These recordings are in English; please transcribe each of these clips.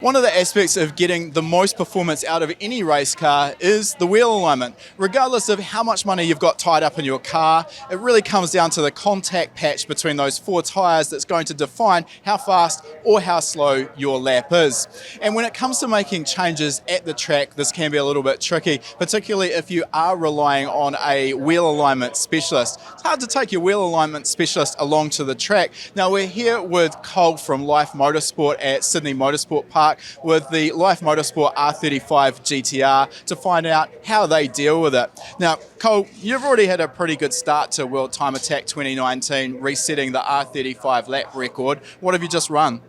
One of the aspects of getting the most performance out of any race car is the wheel alignment. Regardless of how much money you've got tied up in your car, it really comes down to the contact patch between those four tyres that's going to define how fast or how slow your lap is. And when it comes to making changes at the track, this can be a little bit tricky, particularly if you are relying on a wheel alignment specialist. It's hard to take your wheel alignment specialist along to the track. Now we're here with Cole from Lyfe Motorsport at Sydney Motorsport Park with the Lyfe Motorsport R35 GTR to find out how they deal with it. Now, Cole, you've already had a pretty good start to World Time Attack 2019, resetting the R35 lap record. What have you just run?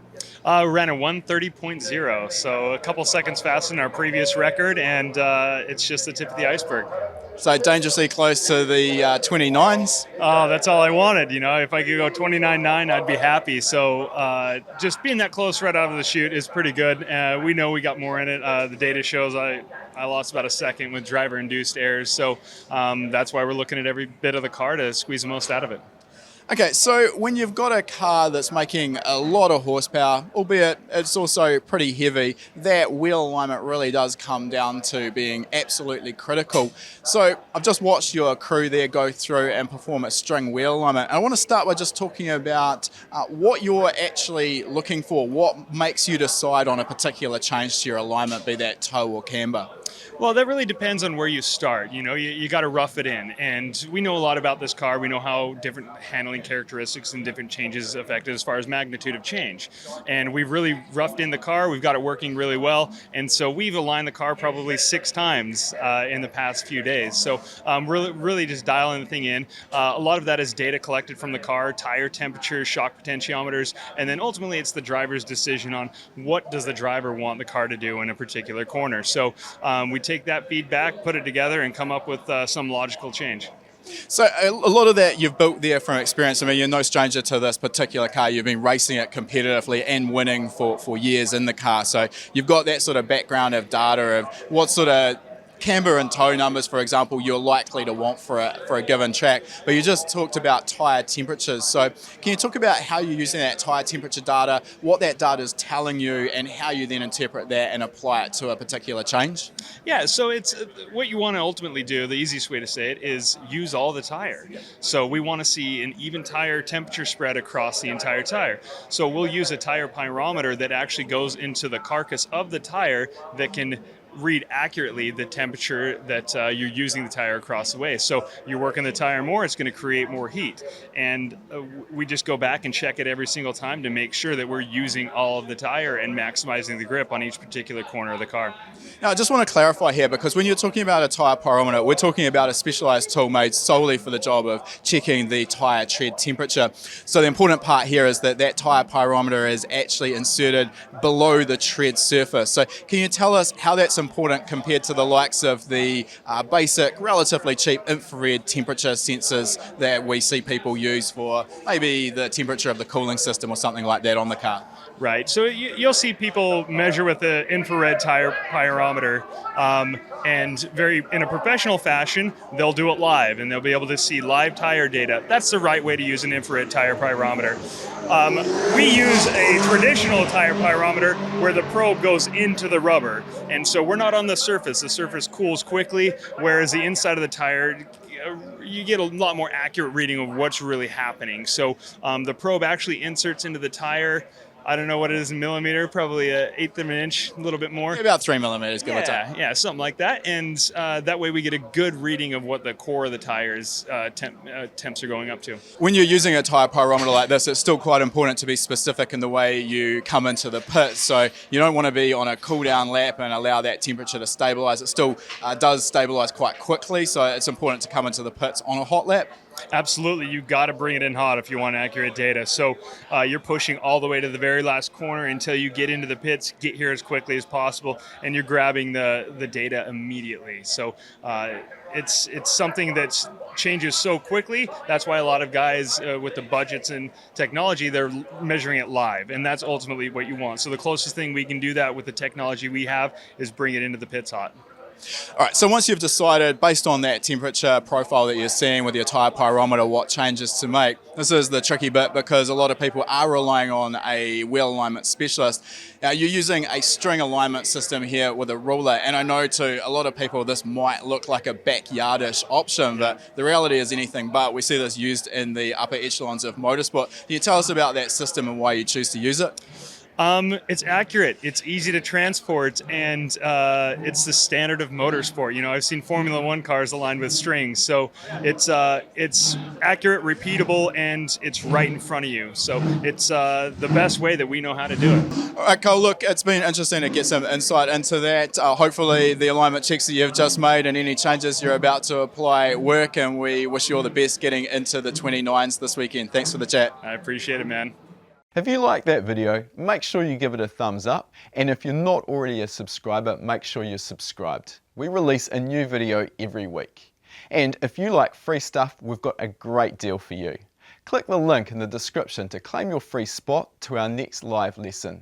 Ran a 1:30.0, so a couple seconds faster than our previous record, and it's just the tip of the iceberg. So dangerously close to the 29s. Oh, that's all I wanted. You know, if I could go 29.9, I'd be happy. So just being that close right out of the chute is pretty good. We know we got more in it. The data shows I lost about a second with driver-induced errors. So that's why we're looking at every bit of the car to squeeze the most out of it. Okay, so when you've got a car that's making a lot of horsepower, albeit it's also pretty heavy, that wheel alignment really does come down to being absolutely critical. So I've just watched your crew there go through and perform a string wheel alignment. And I want to start by just talking about what you're actually looking for. What makes you decide on a particular change to your alignment, be that toe or camber? Well, that really depends on where you start. You know, you got to rough it in. And we know a lot about this car. We know how different handling characteristics and different changes affect it as far as magnitude of change. And we've really roughed in the car. We've got it working really well. And so we've aligned the car probably 6 times in the past few days. So really just dialing the thing in. A lot of that is data collected from the car, tire temperature, shock potentiometers, and then ultimately it's the driver's decision on what does the driver want the car to do in a particular corner. So we take that feedback, put it together, and come up with some logical change. So a lot of that you've built there from experience. I mean, you're no stranger to this particular car. You've been racing it competitively and winning for years in the car. So you've got that sort of background of data of what sort of camber and toe numbers, for example, you're likely to want for a given track. But you just talked about tyre temperatures. So can you talk about how you're using that tyre temperature data, what that data is telling you, and how you then interpret that and apply it to a particular change? Yeah, so it's what you want to ultimately do, the easiest way to say it, is use all the tire. So we want to see an even tire temperature spread across the entire tire. So we'll use a tire pyrometer that actually goes into the carcass of the tire that can read accurately the temperature that you're using the tire across the way. So you're working the tire more, it's going to create more heat. And we just go back and check it every single time to make sure that we're using all of the tire and maximizing the grip on each particular corner of the car. Now, I just want to clarify here, because when you're talking about a tire pyrometer, we're talking about a specialized tool made solely for the job of checking the tire tread temperature. So the important part here is that that tire pyrometer is actually inserted below the tread surface. So can you tell us how that's important compared to the likes of the basic, relatively cheap infrared temperature sensors that we see people use for maybe the temperature of the cooling system or something like that on the car? Right, so you'll see people measure with the infrared tire pyrometer, and in a professional fashion, they'll do it live, and they'll be able to see live tire data. That's the right way to use an infrared tire pyrometer. We use a traditional tire pyrometer where the probe goes into the rubber, and so we're not on the surface. The surface cools quickly, whereas the inside of the tire, you get a lot more accurate reading of what's really happening. So the probe actually inserts into the tire. I don't know what it is in millimeter, probably an eighth of an inch, a little bit more. About 3 millimeters, give or take. Yeah, something like that. And that way we get a good reading of what the core of the tires temps are going up to. When you're using a tyre pyrometer like this, it's still quite important to be specific in the way you come into the pit. So you don't want to be on a cool down lap and allow that temperature to stabilise. It still does stabilise quite quickly, so it's important to come into the pits on a hot lap. Absolutely, you got to bring it in hot if you want accurate data. So you're pushing all the way to the very last corner until you get into the pits, get here as quickly as possible, and you're grabbing the data immediately. So it's something that changes so quickly. That's why a lot of guys with the budgets and technology, they're measuring it live, and that's ultimately what you want. So the closest thing we can do that with the technology we have is bring it into the pits hot. All right, so once you've decided, based on that temperature profile that you're seeing with your tyre pyrometer, what changes to make, this is the tricky bit because a lot of people are relying on a wheel alignment specialist. Now, you're using a string alignment system here with a ruler, and I know to a lot of people this might look like a backyardish option, but the reality is anything but. We see this used in the upper echelons of motorsport. Can you tell us about that system and why you choose to use it? It's accurate, it's easy to transport, and it's the standard of motorsport. You know, I've seen Formula One cars aligned with strings, so it's accurate, repeatable, and it's right in front of you. So it's the best way that we know how to do it. All right, Cole, look, it's been interesting to get some insight into that. Hopefully the alignment checks that you've just made and any changes you're about to apply work, and we wish you all the best getting into the 29s this weekend. Thanks for the chat. I appreciate it, man. If you like that video, make sure you give it a thumbs up, and if you're not already a subscriber, make sure you're subscribed. We release a new video every week. And if you like free stuff, we've got a great deal for you. Click the link in the description to claim your free spot to our next live lesson.